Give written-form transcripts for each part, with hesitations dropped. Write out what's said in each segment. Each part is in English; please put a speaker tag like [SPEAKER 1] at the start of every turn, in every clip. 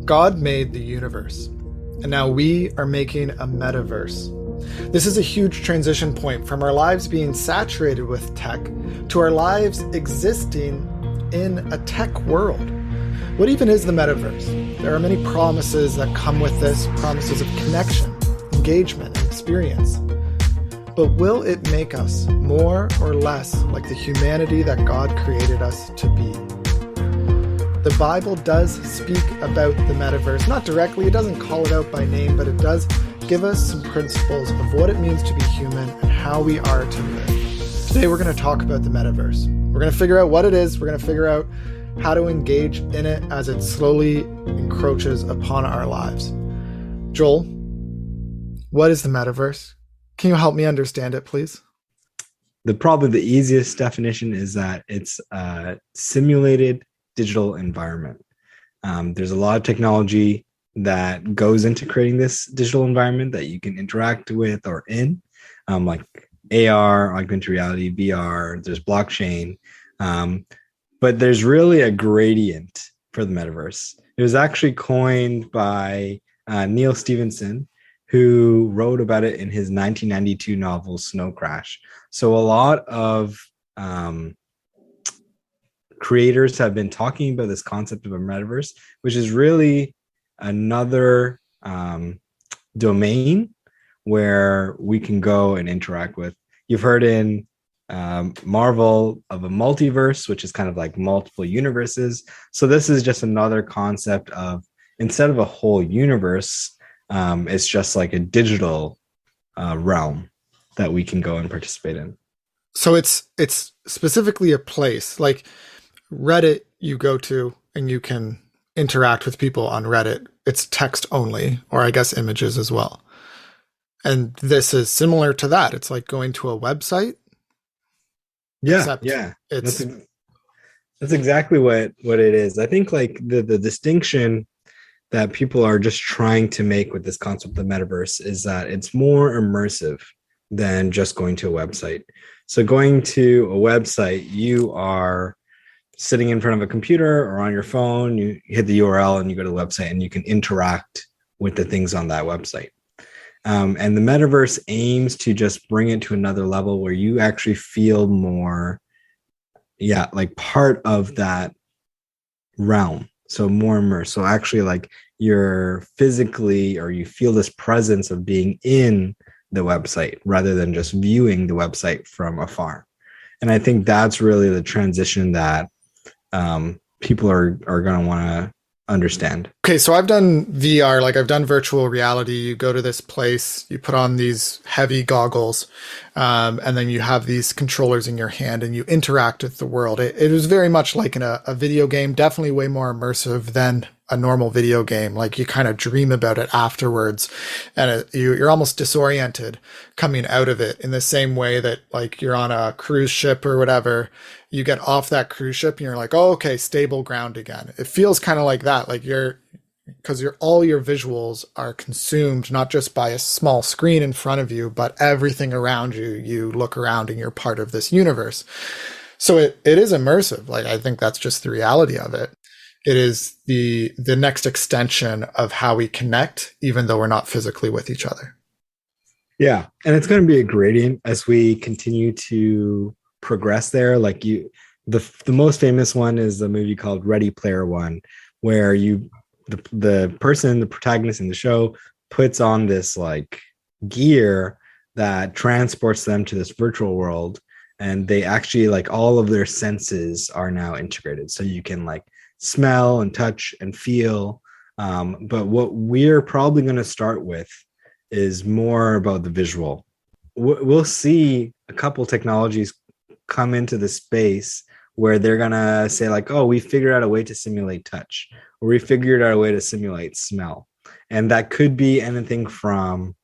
[SPEAKER 1] God made the universe, and now we are making a metaverse. This is a huge transition point from our lives being saturated with tech to our lives existing in a tech world. What even is the metaverse? There are many promises that come with this, promises of connection, engagement, and experience. But will it make us more or less like the humanity that God created us to be? The Bible does speak about the metaverse, not directly, it doesn't call it out by name, but it does give us some principles of what it means to be human and how we are to live. Today we're going to talk about the metaverse. We're going to figure out what it is, we're going to figure out how to engage in it as it slowly encroaches upon our lives. Joel, what is the metaverse? Can you help me understand it, please?
[SPEAKER 2] Probably the easiest definition is that it's a simulated digital environment. There's a lot of technology that goes into creating this digital environment that you can interact with or in, like AR, augmented reality, VR, there's blockchain. But there's really a gradient for the metaverse. It was actually coined by Neal Stephenson, who wrote about it in his 1992 novel, Snow Crash. So a lot of creators have been talking about this concept of a metaverse, which is really another domain where we can go and interact with. You've heard in Marvel of a multiverse, which is kind of like multiple universes. So this is just another concept of, instead of a whole universe, it's just like a digital realm that we can go and participate in.
[SPEAKER 1] So it's specifically a place like Reddit you go to and you can interact with people on Reddit. It's text only, or I guess images as well. And this is similar to that. It's like going to a website.
[SPEAKER 2] Yeah. That's exactly what it is. I think like the distinction that people are just trying to make with this concept of the metaverse is that it's more immersive than just going to a website. So going to a website, you are sitting in front of a computer or on your phone, you hit the URL and you go to the website and you can interact with the things on that website. And the metaverse aims to just bring it to another level where you actually feel more, like part of that realm. So more immersed. So actually like you're physically, or you feel this presence of being in the website rather than just viewing the website from afar. And I think that's really the transition that people are going to want to understand.
[SPEAKER 1] Okay, so I've done VR, like I've done virtual reality. You go to this place, you put on these heavy goggles, and then you have these controllers in your hand and you interact with the world. It was very much like in a video game, definitely way more immersive than a normal video game. Like you kind of dream about it afterwards, and you're almost disoriented coming out of it, in the same way that like you're on a cruise ship or whatever. You get off that cruise ship and you're like, oh, okay, stable ground again. It feels kind of like that, like because all your visuals are consumed not just by a small screen in front of you, but everything around you. You look around and you're part of this universe. So it is immersive. Like I think that's just the reality of it. It is the next extension of how we connect, even though we're not physically with each other.
[SPEAKER 2] Yeah, and it's going to be a gradient as we continue to progress there. Like the most famous one is the movie called Ready Player One, where the person, the protagonist in the show, puts on this like gear that transports them to this virtual world, and they actually like all of their senses are now integrated. So you can like smell and touch and feel. But what we're probably going to start with is more about the visual. We'll see a couple technologies come into the space where they're going to say like, oh, we figured out a way to simulate touch, or we figured out a way to simulate smell. And that could be anything from,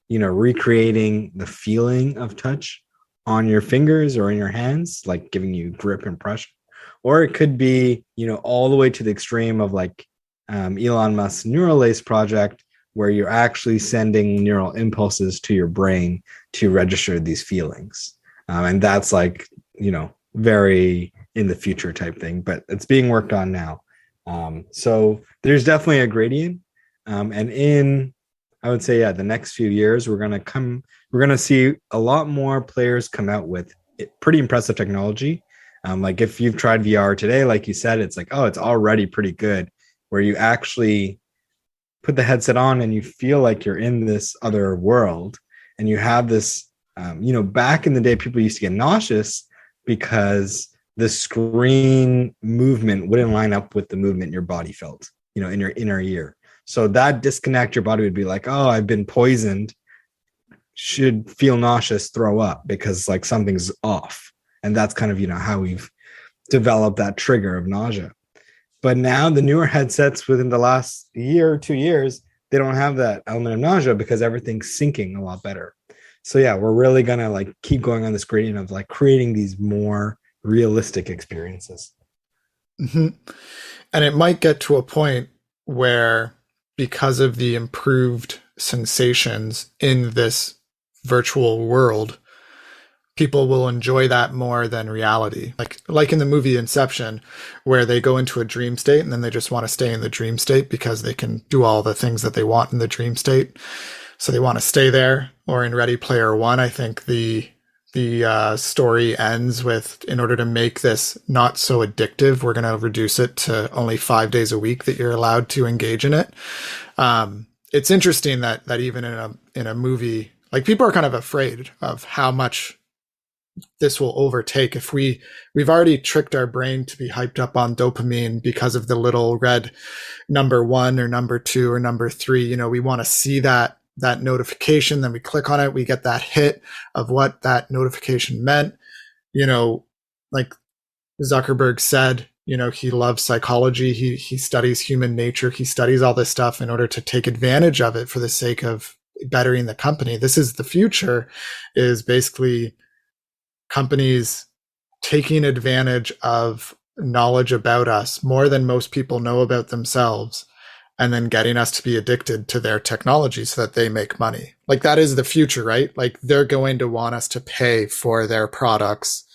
[SPEAKER 2] recreating the feeling of touch on your fingers or in your hands, like giving you grip and pressure. Or it could be, all the way to the extreme of like Elon Musk's neural lace project, where you're actually sending neural impulses to your brain to register these feelings. And that's like, very in the future type thing, but it's being worked on now. So there's definitely a gradient. And in, I would say, yeah, the next few years, we're going to see a lot more players come out with pretty impressive technology. Like if you've tried VR today, like you said, it's like, oh, it's already pretty good, where you actually put the headset on and you feel like you're in this other world, and you have this, back in the day, people used to get nauseous because the screen movement wouldn't line up with the movement your body felt, in your inner ear. So that disconnect, your body would be like, oh, I've been poisoned, should feel nauseous, throw up because like something's off. And that's kind of, how we've developed that trigger of nausea. But now the newer headsets within the last year or 2 years, they don't have that element of nausea because everything's syncing a lot better. So yeah, we're really going to like keep going on this gradient of like creating these more realistic experiences.
[SPEAKER 1] Mm-hmm. And it might get to a point where, because of the improved sensations in this virtual world, people will enjoy that more than reality. Like in the movie Inception, where they go into a dream state and then they just want to stay in the dream state because they can do all the things that they want in the dream state. So they want to stay there. Or in Ready Player One, I think the story ends with, in order to make this not so addictive, we're going to reduce it to only 5 days a week that you're allowed to engage in it. It's interesting that even in a movie, like, people are kind of afraid of how much this will overtake. If we've already tricked our brain to be hyped up on dopamine because of the little red number 1 or number 2 or number 3, we want to see that notification, then we click on it, we get that hit of what that notification meant. Like Zuckerberg said, he loves psychology. He studies human nature. He studies all this stuff in order to take advantage of it for the sake of bettering the company. This is the future, is basically companies taking advantage of knowledge about us more than most people know about themselves, and then getting us to be addicted to their technology so that they make money. Like, that is the future, right? Like, they're going to want us to pay for their products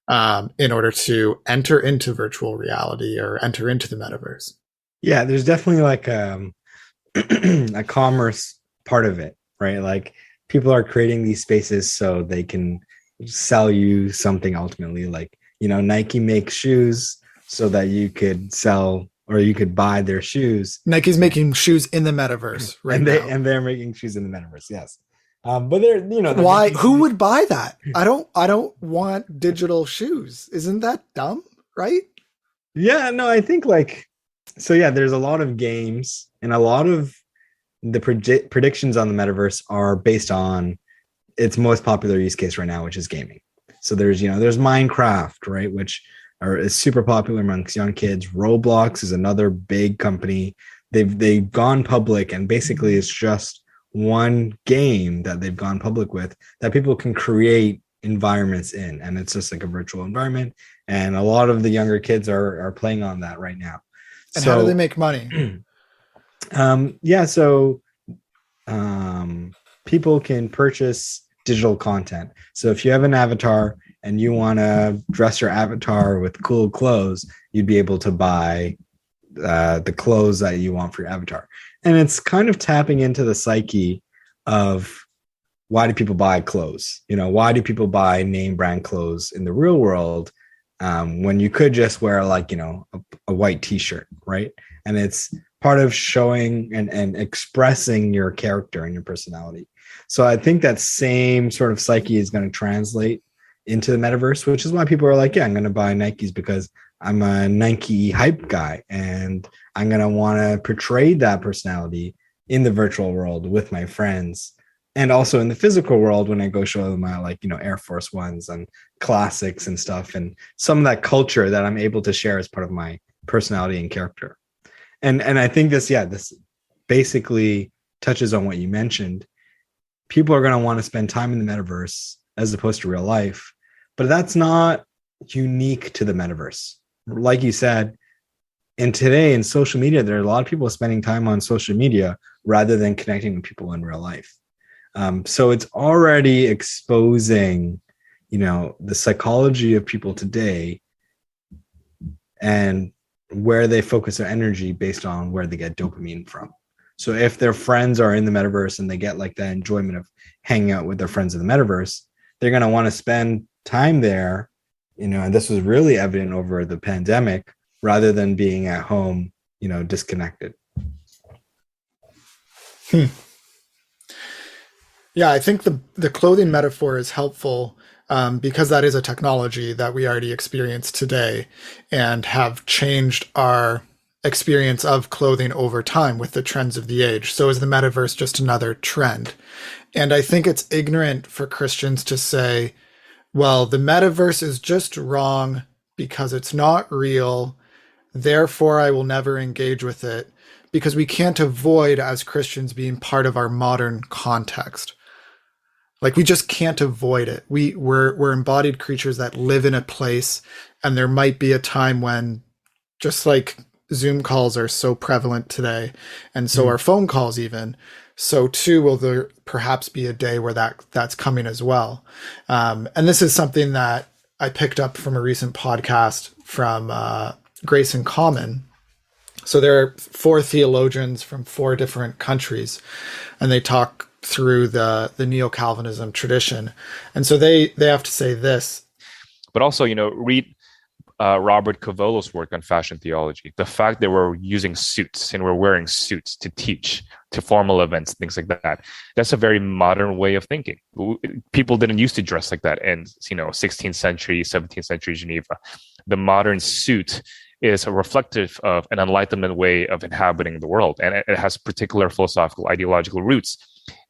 [SPEAKER 1] in order to enter into virtual reality or enter into the metaverse.
[SPEAKER 2] Yeah, there's definitely like a commerce part of it, right? Like, people are creating these spaces so they can sell you something ultimately. Like, Nike makes shoes so that you could sell, or you could buy their shoes.
[SPEAKER 1] Nike's making shoes in the metaverse right now.
[SPEAKER 2] And they're making shoes in the metaverse, yes. But they're
[SPEAKER 1] why? Who would buy that? I don't want digital shoes. Isn't that dumb, right?
[SPEAKER 2] Yeah, no, I think there's a lot of games, and a lot of the predictions on the metaverse are based on its most popular use case right now, which is gaming. So there's Minecraft, right, which is super popular amongst young kids. Roblox is another big company. They've gone public, and basically it's just one game that they've gone public with that people can create environments in, and it's just like a virtual environment. And a lot of the younger kids are playing on that right now.
[SPEAKER 1] And how do they make money?
[SPEAKER 2] People can purchase digital content. So if you have an avatar and you want to dress your avatar with cool clothes, you'd be able to buy the clothes that you want for your avatar. And it's kind of tapping into the psyche of, why do people buy clothes? Why do people buy name brand clothes in the real world when you could just wear a white t-shirt, right? And it's part of showing and expressing your character and your personality. So I think that same sort of psyche is going to translate into the metaverse, which is why people are like, yeah, I'm going to buy Nikes because I'm a Nike hype guy, and I'm going to want to portray that personality in the virtual world with my friends, and also in the physical world when I go show them my Air Force Ones and classics and stuff, and some of that culture that I'm able to share as part of my personality and character. And I think this basically touches on what you mentioned. People are going to want to spend time in the metaverse as opposed to real life, but that's not unique to the metaverse. Like you said, and today in social media, there are a lot of people spending time on social media rather than connecting with people in real life. So it's already exposing, the psychology of people today, and where they focus their energy based on where they get dopamine from. So if their friends are in the metaverse and they get like that enjoyment of hanging out with their friends in the metaverse, they're going to want to spend time there, and this was really evident over the pandemic, rather than being at home, disconnected.
[SPEAKER 1] Yeah, I think the clothing metaphor is helpful because that is a technology that we already experience today and have changed our experience of clothing over time with the trends of the age. So is the metaverse just another trend? And I think it's ignorant for Christians to say, well, the metaverse is just wrong because it's not real. Therefore, I will never engage with it, because we can't avoid, as Christians, being part of our modern context. Like, we just can't avoid it. We're embodied creatures that live in a place, and there might be a time when, just like Zoom calls are so prevalent today, and so are phone calls even, so too will there perhaps be a day where that's coming as well. And this is something that I picked up from a recent podcast from Greatest Commandment. So there are 4 theologians from 4 different countries, and they talk through the Neo-Calvinism tradition. And so they have to say this.
[SPEAKER 3] But also, read Robert Cavolo's work on fashion theology. The fact that we're using suits and we're wearing suits to teach, to formal events, things like that, that's a very modern way of thinking. People didn't used to dress like that in 16th century, 17th century Geneva. The modern suit is a reflective of an Enlightenment way of inhabiting the world, and it has particular philosophical, ideological roots.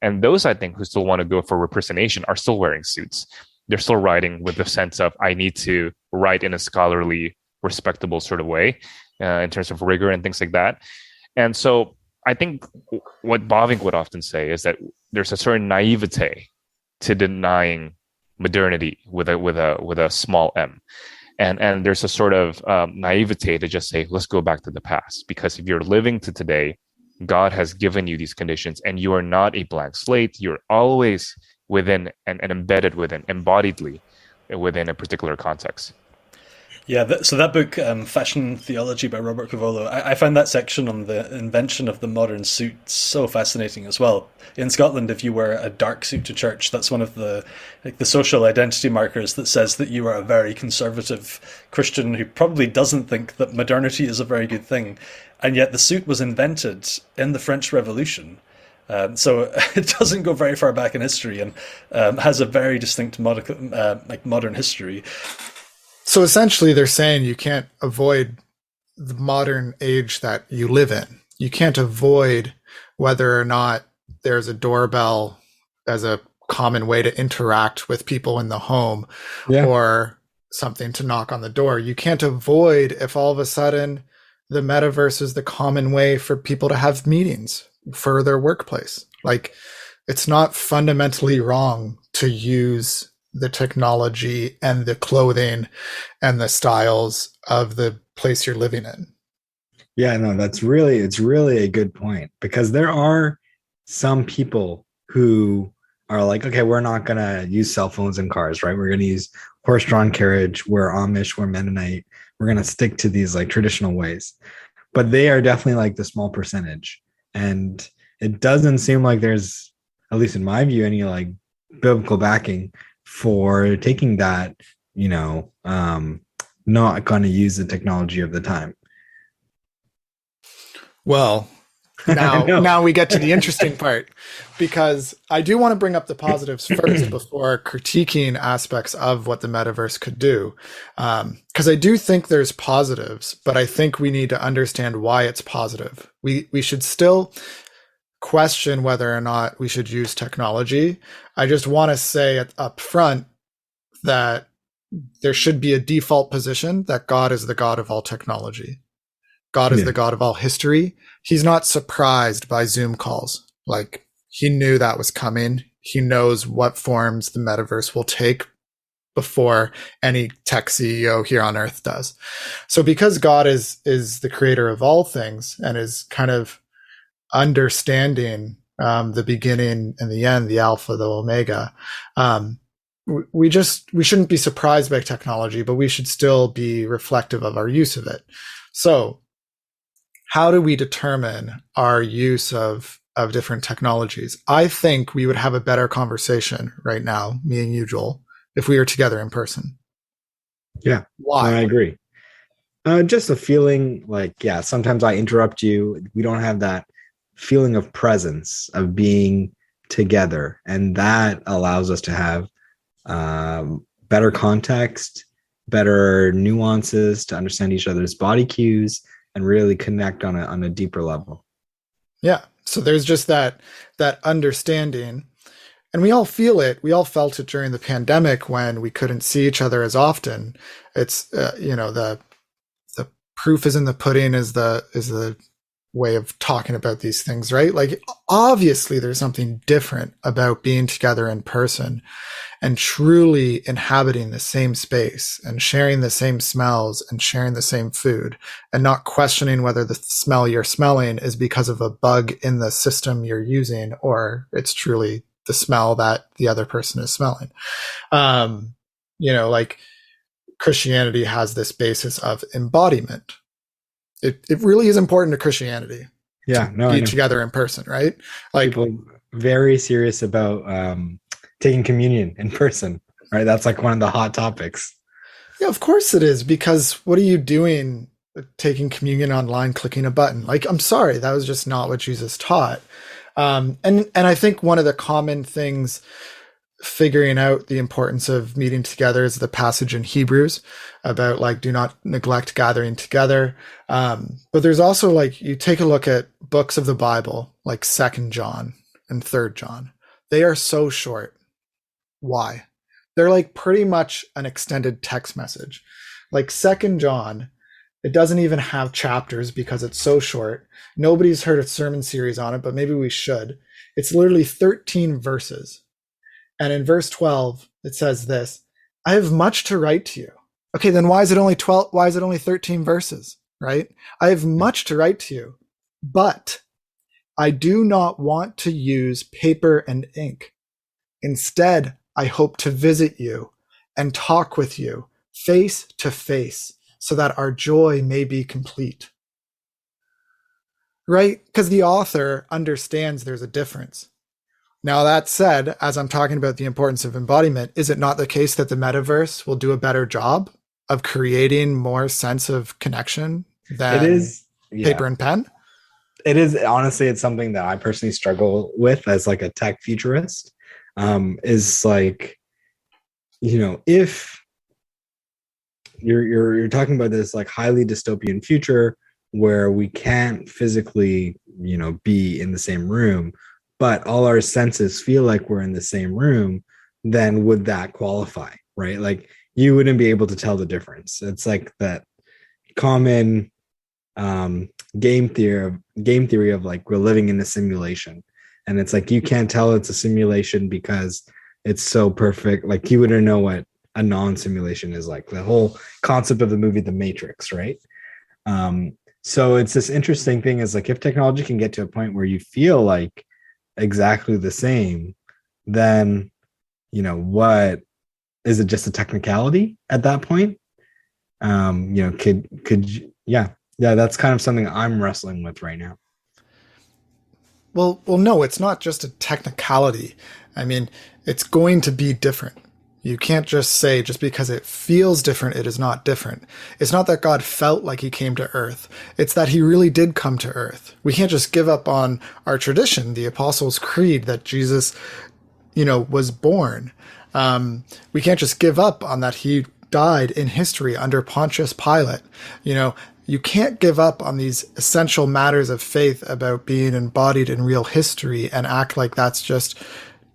[SPEAKER 3] And those, I think, who still want to go for representation are still wearing suits. They're still writing with the sense of, I need to write in a scholarly, respectable sort of way, in terms of rigor and things like that. And so I think what Bavinck would often say is that there's a certain naivete to denying modernity with a small m. And there's a sort of naivete to just say, let's go back to the past. Because if you're living to today, God has given you these conditions, and you are not a blank slate. You're always within and embedded within, embodiedly within a particular context.
[SPEAKER 4] Yeah, so that book, Fashion Theology by Robert Cavolo, I found that section on the invention of the modern suit so fascinating as well. In Scotland, if you wear a dark suit to church, that's one of the social identity markers that says that you are a very conservative Christian who probably doesn't think that modernity is a very good thing. And yet the suit was invented in the French Revolution. So it doesn't go very far back in history, and has a very distinct modern history.
[SPEAKER 1] So essentially they're saying you can't avoid the modern age that you live in. You can't avoid whether or not there's a doorbell as a common way to interact with people in the home, or something to knock on the door. You can't avoid if all of a sudden the metaverse is the common way for people to have meetings for their workplace. Like, it's not fundamentally wrong to use the technology and the clothing and the styles of the place you're living in.
[SPEAKER 2] Yeah, no, it's really a good point, because there are some people who are like, okay, we're not going to use cell phones in cars, right? We're going to use horse-drawn carriage. We're Amish, we're Mennonite. We're going to stick to these like traditional ways, but they are definitely like the small percentage. And it doesn't seem like there's, at least in my view, any like biblical backing for taking that, not going to use the technology of the time.
[SPEAKER 1] Well, now we get to the interesting part, because I do want to bring up the positives first before critiquing aspects of what the metaverse could do. Because I do think there's positives, but I think we need to understand why it's positive. We should still question whether or not we should use technology. I just want to say up front that there should be a default position that God is the God of all technology. God is the God of all history. He's not surprised by Zoom calls. Like, he knew that was coming. He knows what forms the metaverse will take before any tech CEO here on earth does. So because God is the creator of all things and is kind of understanding the beginning and the end, the alpha, the omega, we shouldn't be surprised by technology, but we should still be reflective of our use of it. So how do we determine our use of different technologies? I think we would have a better conversation right now, me and you, Joel, if we were together in person.
[SPEAKER 2] Yeah.
[SPEAKER 1] Why?
[SPEAKER 2] I agree. Just a feeling like, yeah, sometimes I interrupt you. We don't have that feeling of presence, of being together. And that allows us to have better context, better nuances to understand each other's body cues and really connect on a deeper level.
[SPEAKER 1] Yeah. So there's just that understanding. And we all feel it. We all felt it during the pandemic when we couldn't see each other as often. It's, the proof is in the pudding is the way of talking about these things, right? Like, obviously there's something different about being together in person and truly inhabiting the same space and sharing the same smells and sharing the same food and not questioning whether the smell you're smelling is because of a bug in the system you're using or it's truly the smell that the other person is smelling. Like Christianity has this basis of embodiment. It really is important to Christianity.
[SPEAKER 2] Yeah,
[SPEAKER 1] to be together in person, right? Like,
[SPEAKER 2] people very serious about taking communion in person, right? That's like one of the hot topics.
[SPEAKER 1] Yeah, of course it is, because what are you doing taking communion online, clicking a button? Like, I'm sorry, that was just not what Jesus taught. And I think one of the common things figuring out the importance of meeting together is the passage in Hebrews about like, do not neglect gathering together. But there's also like, you take a look at books of the Bible, like 2nd John and 3rd John. They are so short. Why? They're like pretty much an extended text message. Like 2nd John, it doesn't even have chapters because it's so short. Nobody's heard a sermon series on it, but maybe we should. It's literally 13 verses. And in verse 12, it says this: I have much to write to you. Okay, then why is it only 12? Why is it only 13 verses, right? I have much to write to you, but I do not want to use paper and ink. Instead, I hope to visit you and talk with you face to face so that our joy may be complete. Right? Because the author understands there's a difference. Now, that said, as I'm talking about the importance of embodiment, is it not the case that the metaverse will do a better job of creating more sense of connection than
[SPEAKER 2] it is,
[SPEAKER 1] paper and pen?
[SPEAKER 2] It is. Honestly, it's something that I personally struggle with as like a tech futurist. Is like, if you're talking about this like highly dystopian future where we can't physically, be in the same room, but all our senses feel like we're in the same room, then would that qualify, right? Like, you wouldn't be able to tell the difference. It's like that common game theory of like, we're living in a simulation, and it's like, you can't tell it's a simulation because it's so perfect. Like, you wouldn't know what a non-simulation is like. The whole concept of the movie The Matrix, right? So it's this interesting thing is like, if technology can get to a point where you feel like exactly the same, then what is it? Just a technicality at that point? That's kind of something I'm wrestling with right now.
[SPEAKER 1] Well, no, it's not just a technicality. I mean, it's going to be different. You can't just say just because it feels different, it is not different. It's not that God felt like he came to earth. It's that he really did come to earth. We can't just give up on our tradition, the Apostles' Creed, that Jesus, was born. We can't just give up on that he died in history under Pontius Pilate. You can't give up on these essential matters of faith about being embodied in real history and act like that's just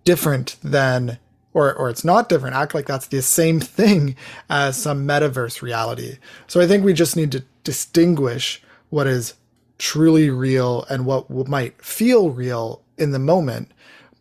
[SPEAKER 1] different than, or it's not different, act like that's the same thing as some metaverse reality. So I think we just need to distinguish what is truly real and what might feel real in the moment,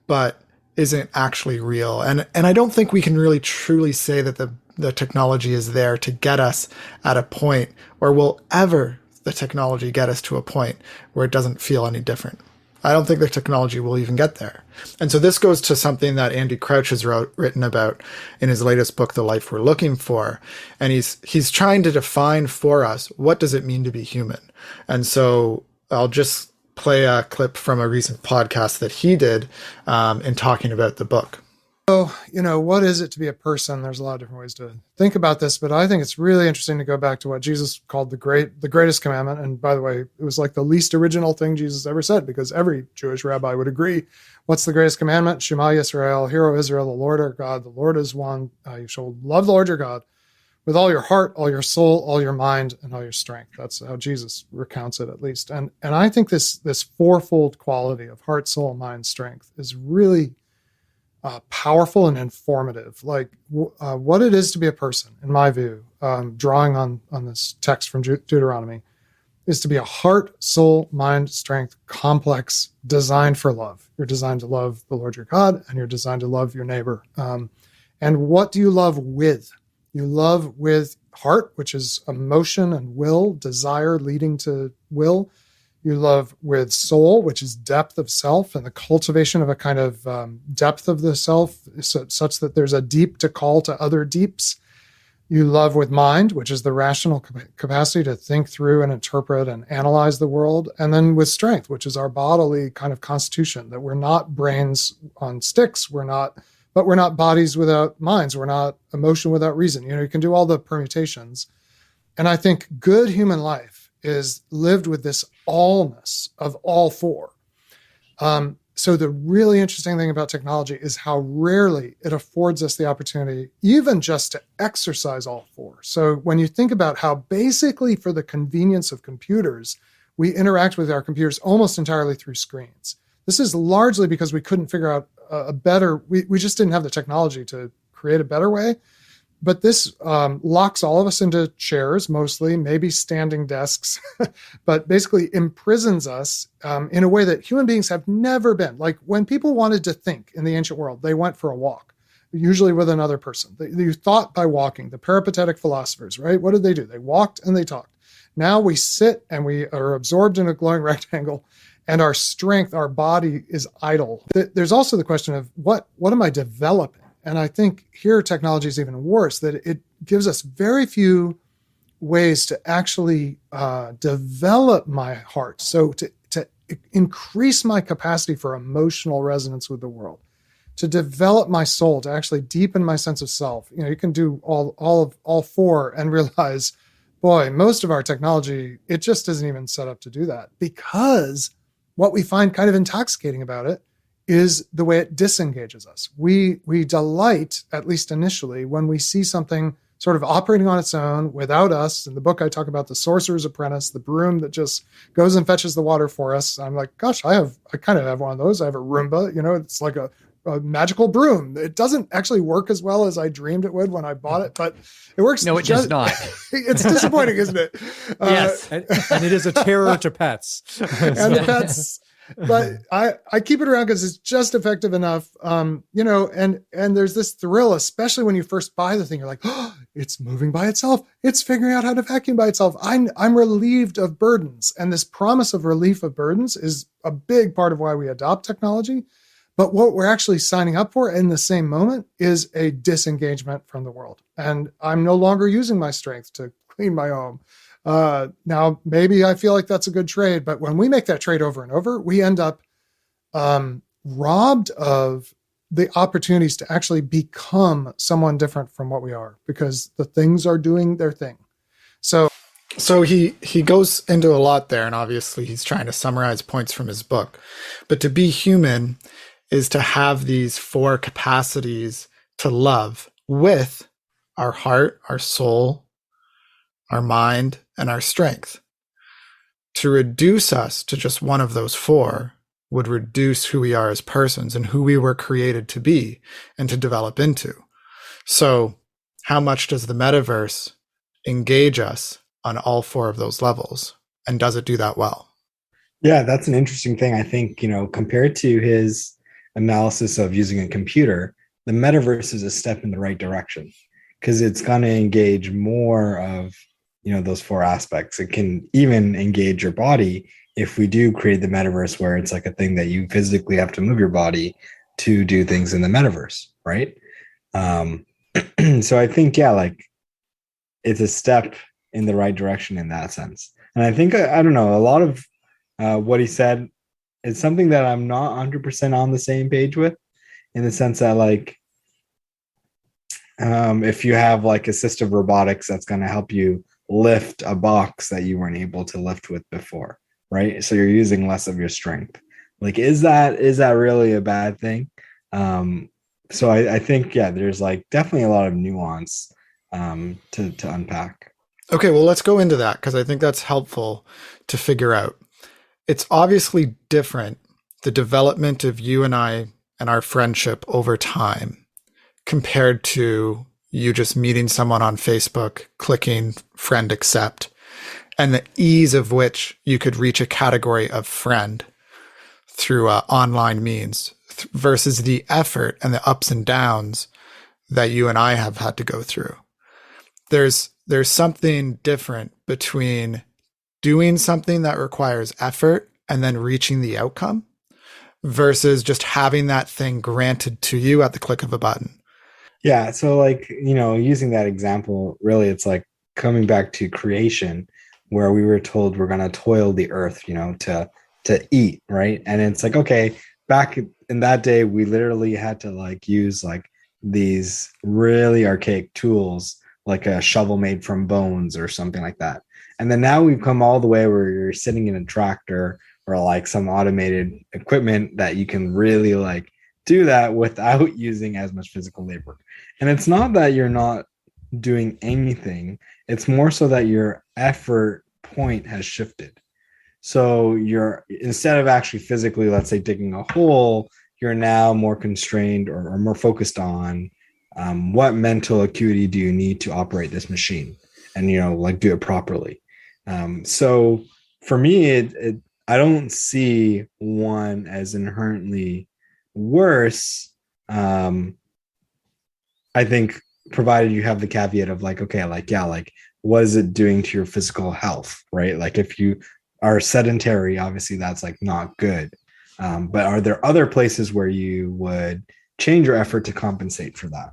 [SPEAKER 1] but isn't actually real. And I don't think we can really truly say that the technology is there to get us at a point, or will ever the technology get us to a point where it doesn't feel any different. I don't think the technology will even get there. And so this goes to something that Andy Crouch has written about in his latest book, The Life We're Looking For. And he's trying to define for us, what does it mean to be human? And so I'll just play a clip from a recent podcast that he did in talking about the book.
[SPEAKER 5] So, what is it to be a person? There's a lot of different ways to think about this, but I think it's really interesting to go back to what Jesus called the greatest commandment. And by the way, it was like the least original thing Jesus ever said, because every Jewish rabbi would agree. What's the greatest commandment? Shema Yisrael, Hear O Israel, the Lord our God, the Lord is one. You shall love the Lord your God with all your heart, all your soul, all your mind, and all your strength. That's how Jesus recounts it, at least. And I think this fourfold quality of heart, soul, mind, strength is really powerful and informative. Like what it is to be a person, in my view, drawing on this text from Deuteronomy, is to be a heart, soul, mind, strength, complex, designed for love. You're designed to love the Lord your God, and you're designed to love your neighbor. And what do you love with? You love with heart, which is emotion and will, desire leading to will. You love with soul, which is depth of self and the cultivation of a kind of depth of the self, such that there's a deep to call to other deeps. You love with mind, which is the rational capacity to think through and interpret and analyze the world. And then with strength, which is our bodily kind of constitution, that we're not brains on sticks, but we're not bodies without minds. We're not emotion without reason. You can do all the permutations. And I think good human life is lived with this allness of all four. So the really interesting thing about technology is how rarely it affords us the opportunity even just to exercise all four. So when you think about how basically for the convenience of computers, we interact with our computers almost entirely through screens. This is largely because we couldn't figure out we just didn't have the technology to create a better way. But this locks all of us into chairs, mostly, maybe standing desks, but basically imprisons us in a way that human beings have never been. Like when people wanted to think in the ancient world, they went for a walk, usually with another person. They thought by walking, the peripatetic philosophers, right? What did they do? They walked and they talked. Now we sit and we are absorbed in a glowing rectangle, and our strength, our body is idle. There's also the question of what am I developing? And I think here technology is even worse, that it gives us very few ways to actually develop my heart. So to increase my capacity for emotional resonance with the world, to develop my soul, to actually deepen my sense of self. You can do all four and realize, boy, most of our technology, it just isn't even set up to do that, because what we find kind of intoxicating about it is the way it disengages us. We delight, at least initially, when we see something sort of operating on its own without us. In the book, I talk about the sorcerer's apprentice, the broom that just goes and fetches the water for us. I'm like, gosh, I kind of have one of those. I have a Roomba, it's like a magical broom. It doesn't actually work as well as I dreamed it would when I bought it, but it works.
[SPEAKER 6] No, it does not.
[SPEAKER 5] It's disappointing, isn't it?
[SPEAKER 6] Yes.
[SPEAKER 7] And it is a terror to pets.
[SPEAKER 5] And the pets. But I keep it around because it's just effective enough, and there's this thrill, especially when you first buy the thing. You're like, oh, it's moving by itself. It's figuring out how to vacuum by itself. I'm relieved of burdens, and this promise of relief of burdens is a big part of why we adopt technology. But what we're actually signing up for in the same moment is a disengagement from the world, and I'm no longer using my strength to clean my home. Now, maybe I feel like that's a good trade, but when we make that trade over and over, we end up robbed of the opportunities to actually become someone different from what we are, because the things are doing their thing. So
[SPEAKER 1] he goes into a lot there, and obviously he's trying to summarize points from his book. But to be human is to have these four capacities to love with our heart, our soul, our mind, and our strength. To reduce us to just one of those four would reduce who we are as persons and who we were created to be and to develop into. So how much does the metaverse engage us on all four of those levels? And does it do that well?
[SPEAKER 2] Yeah, that's an interesting thing. I think, compared to his analysis of using a computer, the metaverse is a step in the right direction, because it's going to engage more of those four aspects. It can even engage your body if we do create the metaverse where it's like a thing that you physically have to move your body to do things in the metaverse, right? So I think, yeah, like it's a step in the right direction in that sense. And I think, I don't know, a lot of what he said is something that I'm not 100% on the same page with, in the sense that, like, if you have like assistive robotics that's going to help you lift a box that you weren't able to lift with before, right? So you're using less of your strength. Like, is that really a bad thing? So I think, yeah, there's like definitely a lot of nuance to unpack.
[SPEAKER 1] Okay, well, let's go into that because I think that's helpful to figure out. It's obviously different, the development of you and I and our friendship over time compared to you just meeting someone on Facebook, clicking friend accept, and the ease of which you could reach a category of friend through online means versus the effort and the ups and downs that you and I have had to go through. There's something different between doing something that requires effort and then reaching the outcome versus just having that thing granted to you at the click of a button.
[SPEAKER 2] Yeah. So, like, using that example, really, it's like coming back to creation, where we were told we're going to toil the earth, to eat, right? And it's like, okay, back in that day, we literally had to like use like these really archaic tools, like a shovel made from bones or something like that. And then now we've come all the way where you're sitting in a tractor or like some automated equipment that you can really like do that without using as much physical labor. And it's not that you're not doing anything. It's more so that your effort point has shifted. So you're, instead of actually physically, let's say, digging a hole, you're now more constrained or more focused on what mental acuity do you need to operate this machine and, like do it properly. So for me, I don't see one as inherently worse. I think provided you have the caveat of like, okay, like, yeah, like what is it doing to your physical health, right? Like if you are sedentary, obviously that's like not good. But are there other places where you would change your effort to compensate for that?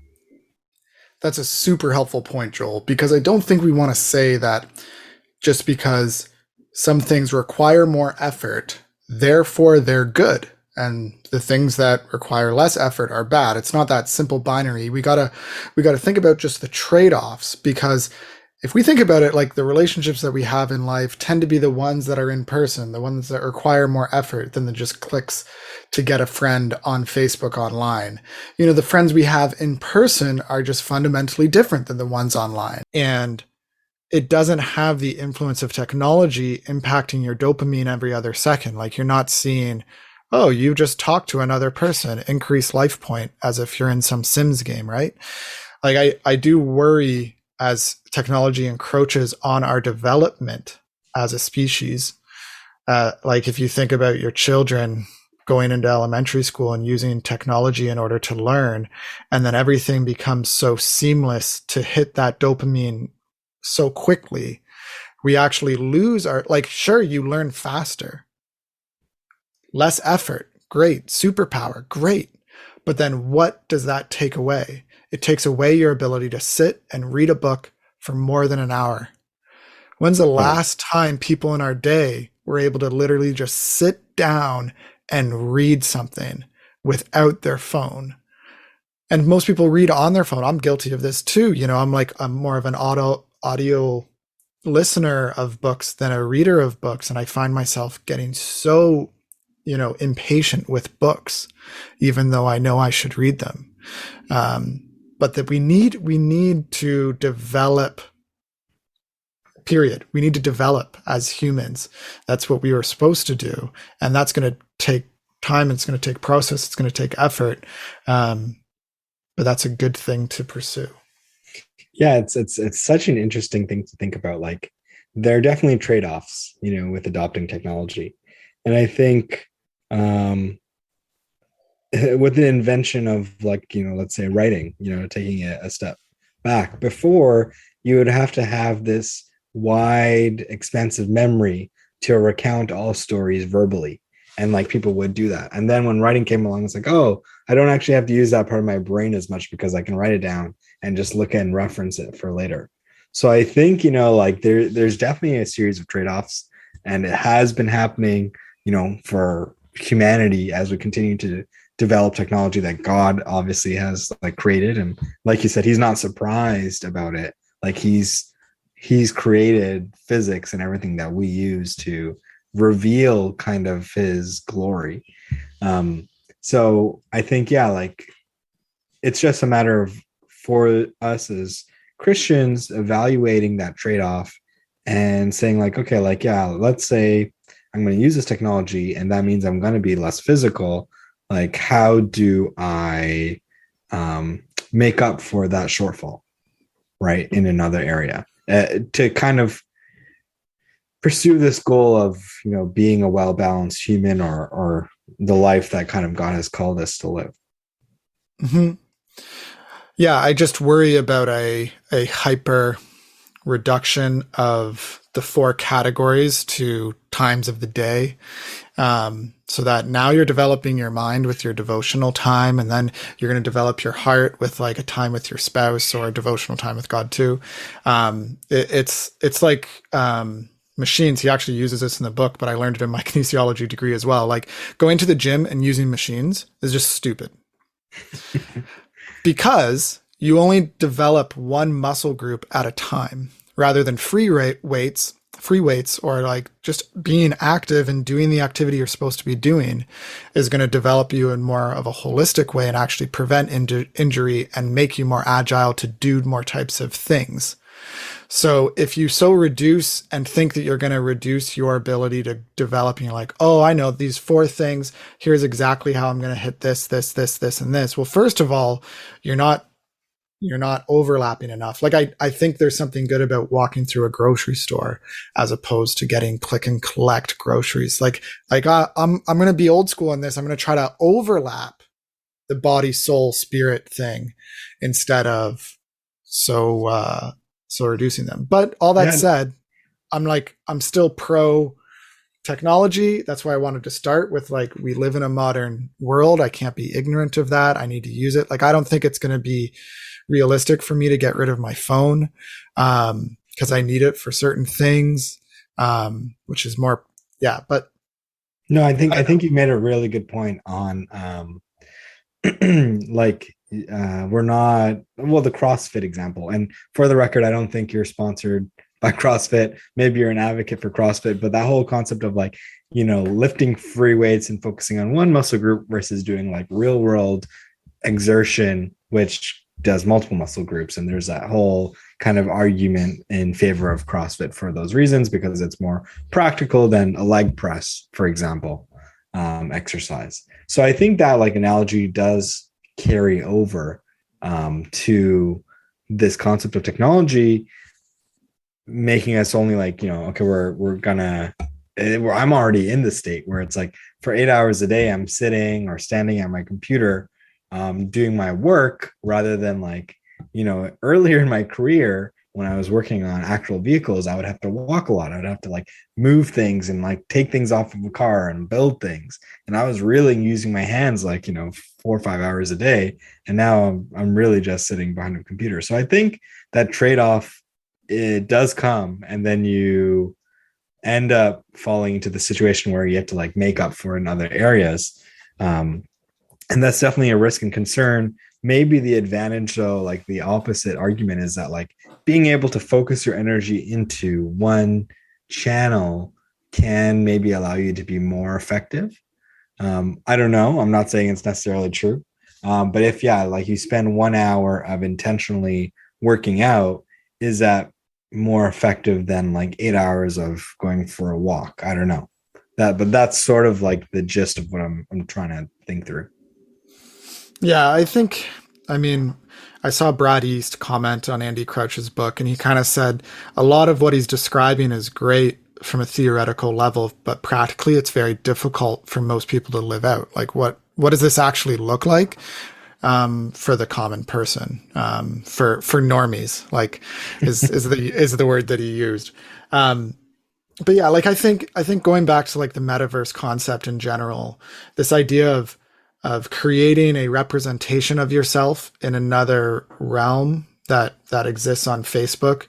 [SPEAKER 1] That's a super helpful point, Joel, because I don't think we want to say that just because some things require more effort, therefore they're good. And the things that require less effort are bad. It's not that simple binary. We gotta think about just the trade-offs, because if we think about it, like the relationships that we have in life tend to be the ones that are in person, the ones that require more effort than the just clicks to get a friend on Facebook online. The friends we have in person are just fundamentally different than the ones online. And it doesn't have the influence of technology impacting your dopamine every other second. Like you're not seeing, oh, you just talked to another person, increase life point, as if you're in some Sims game, right? Like I do worry as technology encroaches on our development as a species. Like if you think about your children going into elementary school and using technology in order to learn, and then everything becomes so seamless to hit that dopamine so quickly, we actually lose our, like, sure, you learn faster, less effort, great, superpower, great. But then what does that take away? It takes away your ability to sit and read a book for more than an hour. When's the last time people in our day were able to literally just sit down and read something without their phone? And most people read on their phone. I'm guilty of this too. I'm more of an audio listener of books than a reader of books. And I find myself getting so, impatient with books, even though I know I should read them. But that we need to develop, period. We need to develop as humans. That's what we were supposed to do. And that's going to take time. It's going to take process. It's going to take effort. But that's a good thing to pursue.
[SPEAKER 2] Yeah, it's such an interesting thing to think about. Like, there are definitely trade-offs, with adopting technology. And I think with the invention of like, let's say writing, taking a step back, before you would have to have this wide, expansive memory to recount all stories verbally. And like people would do that. And then when writing came along, it's like, oh, I don't actually have to use that part of my brain as much because I can write it down and just look and reference it for later. So I think, like there's definitely a series of trade-offs, and it has been happening, for humanity as we continue to develop technology that God obviously has like created. And like you said, he's not surprised about it. Like he's created physics and everything that we use to reveal kind of his glory. So I think, like it's just a matter of, for us as Christians, evaluating that trade-off and saying like, okay, like, let's say I'm going to use this technology and that means I'm going to be less physical. Like, how do I make up for that shortfall, right, in another area, to kind of pursue this goal of, being a well-balanced human, or the life that kind of God has called us to live.
[SPEAKER 1] Mm-hmm. Yeah, I just worry about a hyper reduction of the 4 categories to times of the day. So that now you're developing your mind with your devotional time, and then you're going to develop your heart with like a time with your spouse or a devotional time with God too. It's like machines. He actually uses this in the book, but I learned it in my kinesiology degree as well. Like going to the gym and using machines is just stupid. Because you only develop one muscle group at a time, rather than free weights, or like just being active and doing the activity you're supposed to be doing is going to develop you in more of a holistic way and actually prevent injury and make you more agile to do more types of things. So if you so reduce and think that you're going to reduce your ability to develop, and you're like, oh, I know these 4 things, here's exactly how I'm going to hit this, and this. Well, first of all, you're not overlapping enough. Like I think there's something good about walking through a grocery store as opposed to getting click and collect groceries. Like I'm going to be old school in this. I'm going to try to overlap the body, soul, spirit thing instead of so reducing them. But all that said, I'm still pro technology. That's why I wanted to start with, like, we live in a modern world. I can't be ignorant of that. I need to use it. Like, I don't think it's going to be realistic for me to get rid of my phone because I need it for certain things, which is more, but
[SPEAKER 2] no, I think you made a really good point on we're not, the CrossFit example. And for the record, I don't think you're sponsored by CrossFit. Maybe you're an advocate for CrossFit, but that whole concept of like, lifting free weights and focusing on one muscle group versus doing like real world exertion, which does multiple muscle groups. And there's that whole kind of argument in favor of CrossFit for those reasons, because it's more practical than a leg press, for example, exercise. So I think that like analogy does carry over to this concept of technology, making us only like, okay, I'm already in the state where it's like for 8 hours a day, I'm sitting or standing at my computer doing my work, rather than like, earlier in my career, when I was working on actual vehicles, I would have to walk a lot. I would have to like move things and like take things off of a car and build things. And I was really using my hands like, 4 or 5 hours a day. And now I'm really just sitting behind a computer. So I think that trade-off, it does come, and then you end up falling into the situation where you have to like make up for in other areas. And that's definitely a risk and concern. Maybe the advantage, though, like the opposite argument, is that like being able to focus your energy into one channel can maybe allow you to be more effective. I don't know. I'm not saying it's necessarily true. But if, like you spend 1 hour of intentionally working out, is that more effective than like 8 hours of going for a walk? I don't know but that's sort of like the gist of what I'm trying to think through.
[SPEAKER 1] Yeah, I saw Brad East comment on Andy Crouch's book, and he kind of said a lot of what he's describing is great from a theoretical level, but practically it's very difficult for most people to live out. Like, what does this actually look like for the common person, for normies? Like, is the word that he used. But yeah, like I think going back to like the metaverse concept in general, this idea of creating a representation of yourself in another realm that exists on Facebook,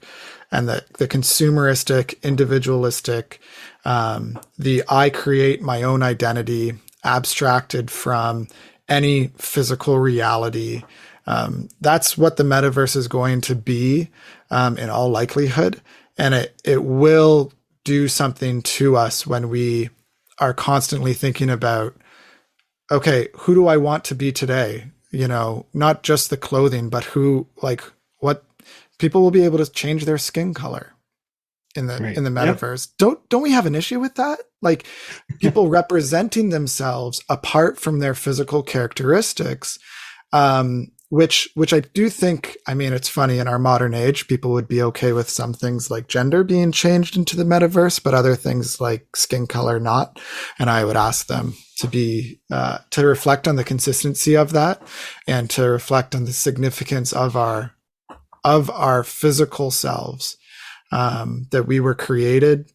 [SPEAKER 1] and the consumeristic, individualistic, the I create my own identity abstracted from any physical reality. That's what the metaverse is going to be, in all likelihood. And it will do something to us when we are constantly thinking about, okay, who do I want to be today? You know, not just the clothing, but who, like, what people will be able to change their skin color in the
[SPEAKER 2] Right.
[SPEAKER 1] in the metaverse. Don't we have an issue with that? Like, people representing themselves apart from their physical characteristics, which I do think, I mean, it's funny, in our modern age, people would be okay with some things like gender being changed into the metaverse, but other things like skin color not. And I would ask them to be, to reflect on the consistency of that, and to reflect on the significance of our physical selves, that we were created,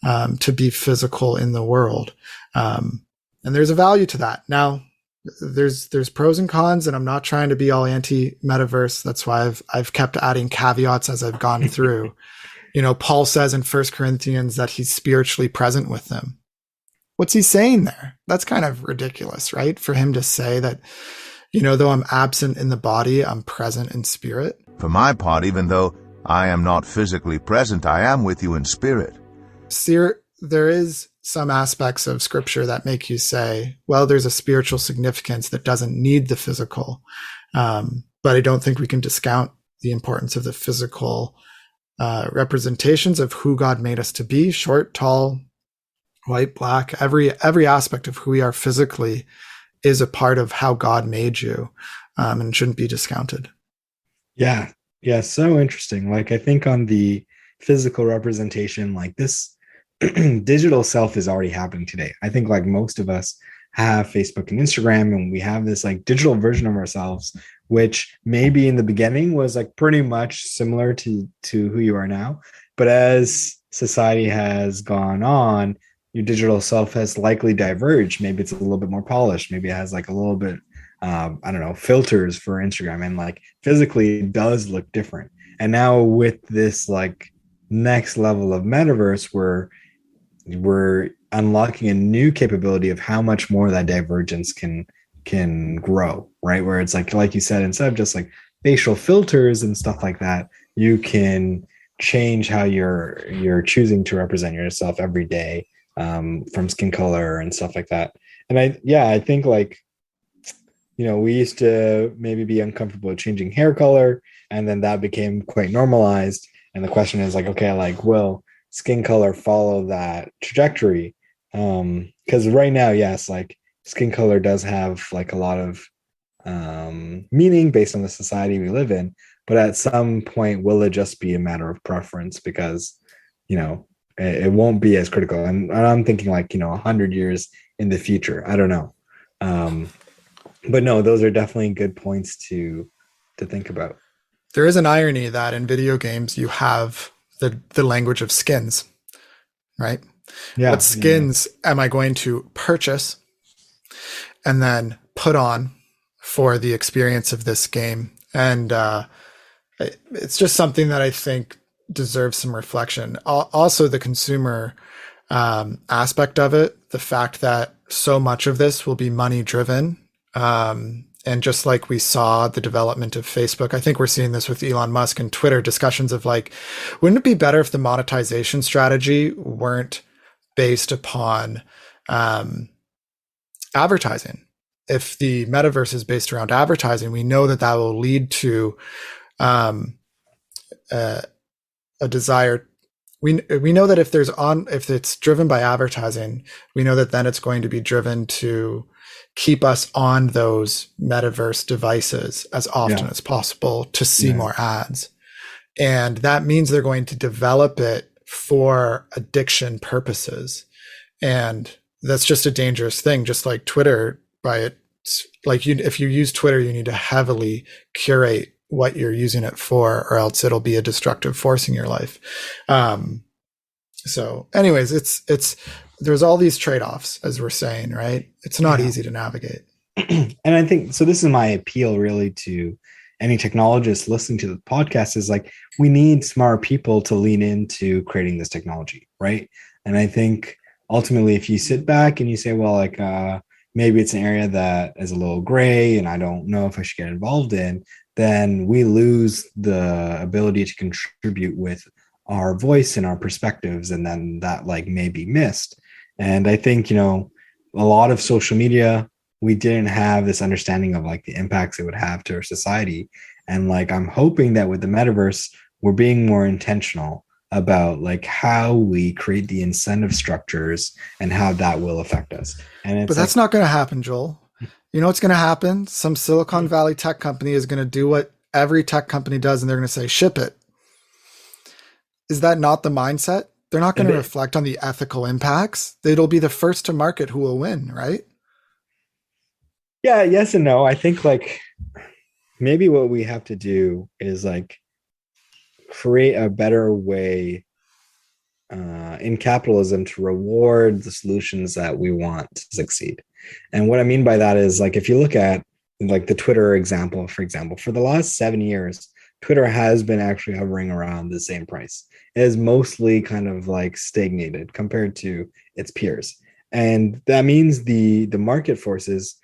[SPEAKER 1] to be physical in the world. And there's a value to that. Now, there's pros and cons, and I'm not trying to be all anti metaverse. That's why I've kept adding caveats as I've gone through. You know, Paul says in 1 Corinthians that he's spiritually present with them. What's he saying there? That's kind of ridiculous, right? For him to say that, you know, though I'm absent in the body, I'm present in spirit.
[SPEAKER 6] For my part, even though I am not physically present, I am with you in spirit.
[SPEAKER 1] There is some aspects of scripture that make you say, well, there's a spiritual significance that doesn't need the physical. But I don't think we can discount the importance of the physical representations of who God made us to be: short, tall, white, black. Every aspect of who we are physically is a part of how God made you, and shouldn't be discounted.
[SPEAKER 2] Yeah. Yeah. So interesting. Like, I think on the physical representation, like, this digital self is already happening today. I think, like, most of us have Facebook and Instagram, and we have this like digital version of ourselves, which maybe in the beginning was like pretty much similar to who you are now. But as society has gone on, your digital self has likely diverged. Maybe it's a little bit more polished. Maybe it has like a little bit, I don't know, filters for Instagram, and like physically it does look different. And now with this like next level of metaverse, we're unlocking a new capability of how much more that divergence can grow, right? Where it's like you said, instead of just like facial filters and stuff like that, you can change how you're choosing to represent yourself every day, from skin color and stuff like that. And I think, like, you know, we used to maybe be uncomfortable with changing hair color, and then that became quite normalized. And the question is like, okay, like, will skin color follow that trajectory? Because right now, yes, like, skin color does have like a lot of meaning based on the society we live in, but at some point, will it just be a matter of preference? Because, you know, it won't be as critical. And I'm thinking like, you know, 100 years in the future, I don't know. But no, those are definitely good points to think about.
[SPEAKER 1] There is an irony that in video games you have the language of skins, right?
[SPEAKER 2] Yeah.
[SPEAKER 1] What skins am I going to purchase and then put on for the experience of this game? And it's just something that I think deserves some reflection. Also, the consumer aspect of it, the fact that so much of this will be money driven. And just like we saw the development of Facebook, I think we're seeing this with Elon Musk and Twitter, discussions of like, wouldn't it be better if the monetization strategy weren't based upon advertising? If the metaverse is based around advertising, we know that will lead to a desire. We know that if it's driven by advertising, we know that then it's going to be driven to keep us on those metaverse devices as often as possible to see more ads. And that means they're going to develop it for addiction purposes. And that's just a dangerous thing. Just like Twitter, if you use Twitter, you need to heavily curate what you're using it for, or else it'll be a destructive force in your life. So anyways, it's there's all these trade-offs, as we're saying, right? It's not
[SPEAKER 2] Yeah.
[SPEAKER 1] easy to navigate.
[SPEAKER 2] And I think so. This is my appeal really to any technologists listening to the podcast is like, we need smart people to lean into creating this technology, right? And I think ultimately, if you sit back and you say, well, like, maybe it's an area that is a little gray and I don't know if I should get involved in, then we lose the ability to contribute with our voice and our perspectives. And then that like may be missed. And I think, you know, a lot of social media, we didn't have this understanding of like the impacts it would have to our society. And like, I'm hoping that with the metaverse, we're being more intentional about like how we create the incentive structures and how that will affect us. And it's
[SPEAKER 1] But that's not going to happen, Joel. You know what's going to happen? Some Silicon Valley tech company is going to do what every tech company does, and they're going to say, ship it. Is that not the mindset? They're not going to reflect on the ethical impacts. It'll be the first to market who will win, right?
[SPEAKER 2] Yeah, yes and no. I think like maybe what we have to do is like create a better way in capitalism to reward the solutions that we want to succeed. And what I mean by that is like, if you look at like the Twitter example, for example, for the last 7 years, Twitter has been actually hovering around the same price. It is mostly kind of like stagnated compared to its peers. And that means the market forces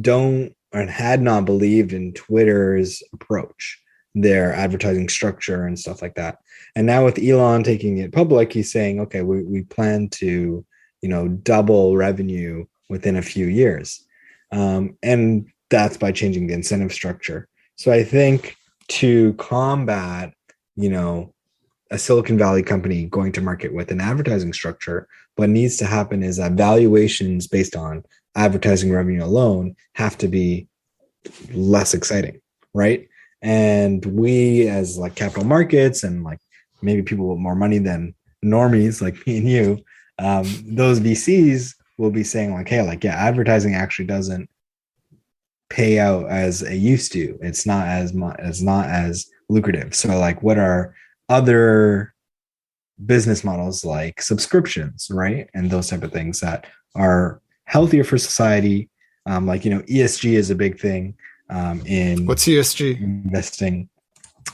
[SPEAKER 2] don't and had not believed in Twitter's approach, their advertising structure and stuff like that. And now with Elon taking it public, he's saying, okay, we plan to, you know, double revenue within a few years. And that's by changing the incentive structure. So I think to combat, you know, a Silicon Valley company going to market with an advertising structure, what needs to happen is that valuations based on advertising revenue alone have to be less exciting, right? And we as like capital markets and like maybe people with more money than normies like me and you, those VCs will be saying like, hey, like, yeah, advertising actually doesn't pay out as it used to. It's not as much, it's not as lucrative. So like, what are other business models like subscriptions, right? And those type of things that are healthier for society. Like, you know, ESG is a big thing in
[SPEAKER 1] What's ESG?
[SPEAKER 2] investing.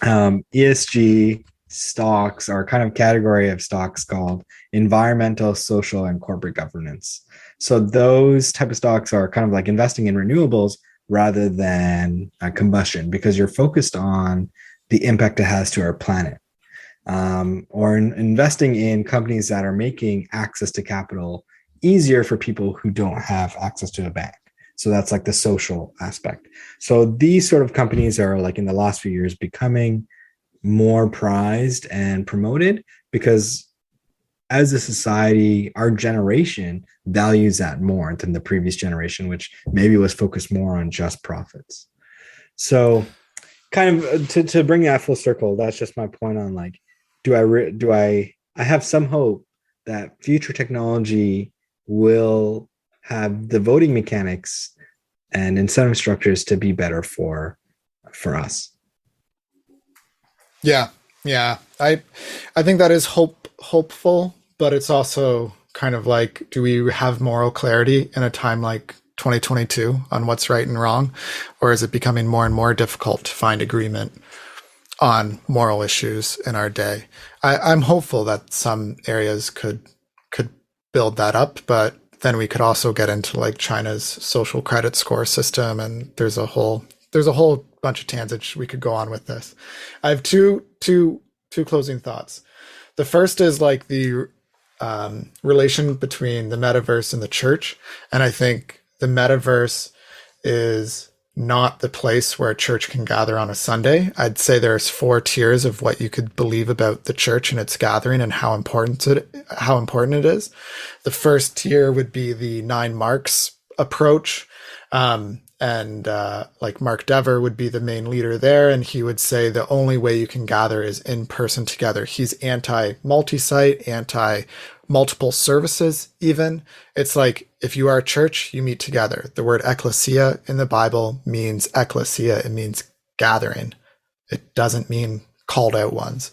[SPEAKER 2] ESG stocks are kind of category of stocks called environmental, social, and corporate governance. So those type of stocks are kind of like investing in renewables rather than combustion, because you're focused on the impact it has to our planet. Or investing in companies that are making access to capital easier for people who don't have access to a bank. So that's like the social aspect. So these sort of companies are like in the last few years becoming more prized and promoted because as a society, our generation values that more than the previous generation, which maybe was focused more on just profits. So kind of to bring that full circle, that's just my point on like, I have some hope that future technology will have the voting mechanics and incentive structures to be better for us.
[SPEAKER 1] Yeah. I think that is hopeful, but it's also kind of like, do we have moral clarity in a time like 2022 on what's right and wrong? Or is it becoming more and more difficult to find agreement on moral issues in our day? I'm hopeful that some areas could build that up, but then we could also get into like China's social credit score system, and there's a whole bunch of tangents we could go on with this. I have two closing thoughts. The first is like the relation between the metaverse and the church, and I think the metaverse is not the place where a church can gather on a Sunday. I'd say there's 4 tiers of what you could believe about the church and its gathering and how important it is. The first tier would be the 9 Marks approach. Like Mark Dever would be the main leader there. And he would say the only way you can gather is in person together. He's anti-multi-site, anti-multiple services even. It's like, if you are a church, you meet together. The word ecclesia in the Bible means ecclesia. It means gathering. It doesn't mean called out ones.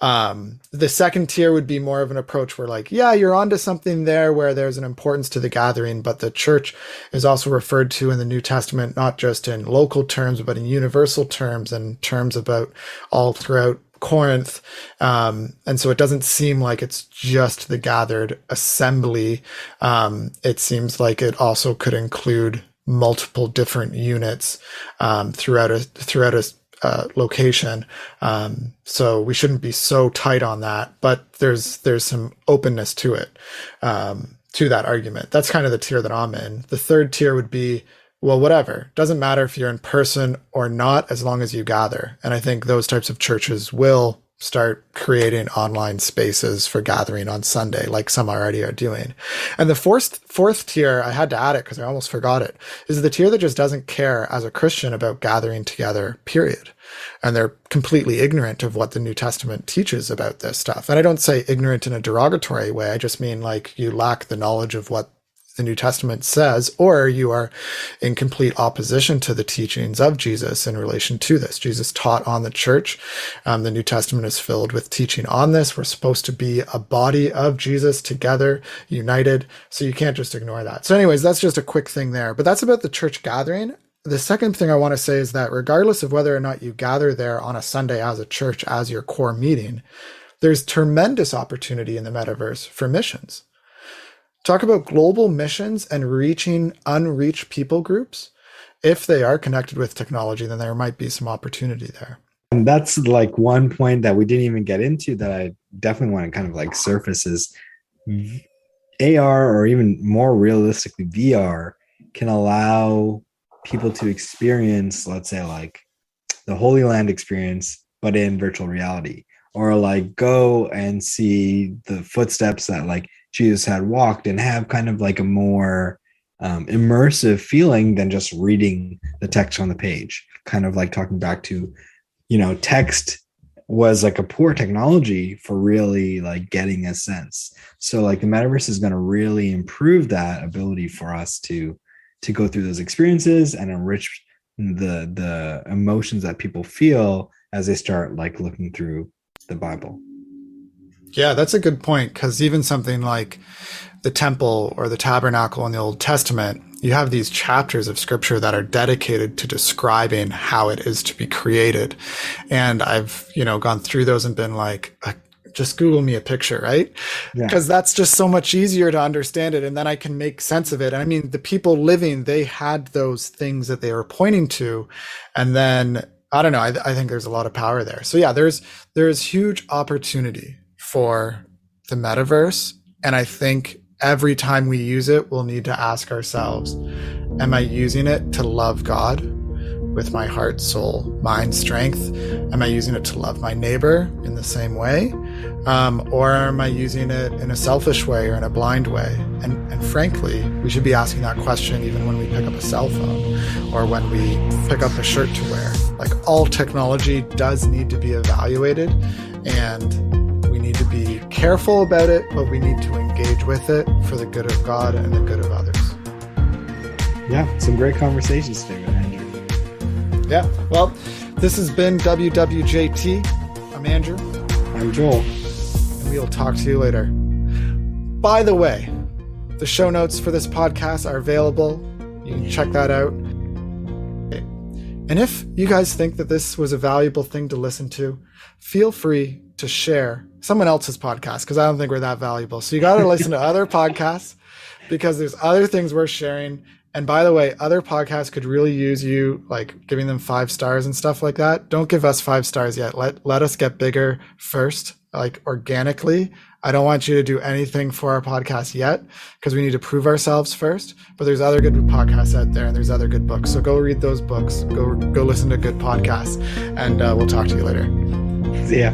[SPEAKER 1] The second tier would be more of an approach where like, yeah, you're onto something there where there's an importance to the gathering, but the church is also referred to in the New Testament, not just in local terms, but in universal terms and terms about all throughout Corinth. And so it doesn't seem like it's just the gathered assembly. It seems like it also could include multiple different units throughout a location. So we shouldn't be so tight on that, but there's some openness to it, to that argument. That's kind of the tier that I'm in. The third tier would be, well, whatever. Doesn't matter if you're in person or not, as long as you gather. And I think those types of churches will start creating online spaces for gathering on Sunday, like some already are doing. And the fourth tier, I had to add it because I almost forgot it, is the tier that just doesn't care as a Christian about gathering together, period. And they're completely ignorant of what the New Testament teaches about this stuff. And I don't say ignorant in a derogatory way. I just mean like you lack the knowledge of what the New Testament says, or you are in complete opposition to the teachings of Jesus in relation to this. Jesus taught on the church. The New Testament is filled with teaching on this. We're supposed to be a body of Jesus together, united. So you can't just ignore that. So anyways, that's just a quick thing there, but that's about the church gathering. The second thing I want to say is that regardless of whether or not you gather there on a Sunday as a church, as your core meeting, there's tremendous opportunity in the metaverse for missions. Talk about global missions and reaching unreached people groups. If they are connected with technology, then there might be some opportunity there.
[SPEAKER 2] And that's like one point that we didn't even get into that I definitely want to kind of like surface is AR, or even more realistically VR, can allow people to experience, let's say like the Holy Land experience, but in virtual reality, or like go and see the footsteps that like Jesus had walked and have kind of like a more immersive feeling than just reading the text on the page. Kind of like talking back to, text was like a poor technology for really like getting a sense. So like the metaverse is going to really improve that ability for us to go through those experiences and enrich the emotions that people feel as they start like looking through the Bible.
[SPEAKER 1] Yeah, that's a good point, because even something like the temple or the tabernacle in the Old Testament, you have these chapters of scripture that are dedicated to describing how it is to be created. And I've, gone through those and been like, just Google me a picture, right? Because that's just so much easier to understand it. And then I can make sense of it. I mean, the people living, they had those things that they were pointing to. And then, I don't know, I think there's a lot of power there. So yeah, there's huge opportunity for the metaverse. And I think every time we use it, we'll need to ask ourselves, am I using it to love God with my heart, soul, mind, strength? Am I using it to love my neighbor in the same way? Or am I using it in a selfish way or in a blind way? And frankly, we should be asking that question even when we pick up a cell phone or when we pick up a shirt to wear. Like, all technology does need to be evaluated, and we need to be careful about it, but we need to engage with it for the good of God and the good of others.
[SPEAKER 2] Yeah, some great conversations today with Andrew.
[SPEAKER 1] Yeah, well, this has been WWJT. I'm Andrew.
[SPEAKER 2] I'm Joel.
[SPEAKER 1] And we will talk to you later. By the way, the show notes for this podcast are available. You can check that out. And if you guys think that this was a valuable thing to listen to, feel free to share someone else's podcast, because I don't think we're that valuable. So you got to listen to other podcasts, because there's other things we're sharing. And by the way, other podcasts could really use you, like giving them 5 stars and stuff like that. Don't give us 5 stars yet. Let us get bigger first, like organically. I don't want you to do anything for our podcast yet, because we need to prove ourselves first. But there's other good podcasts out there, and there's other good books. So go read those books. Go listen to good podcasts, and we'll talk to you later.
[SPEAKER 2] See ya.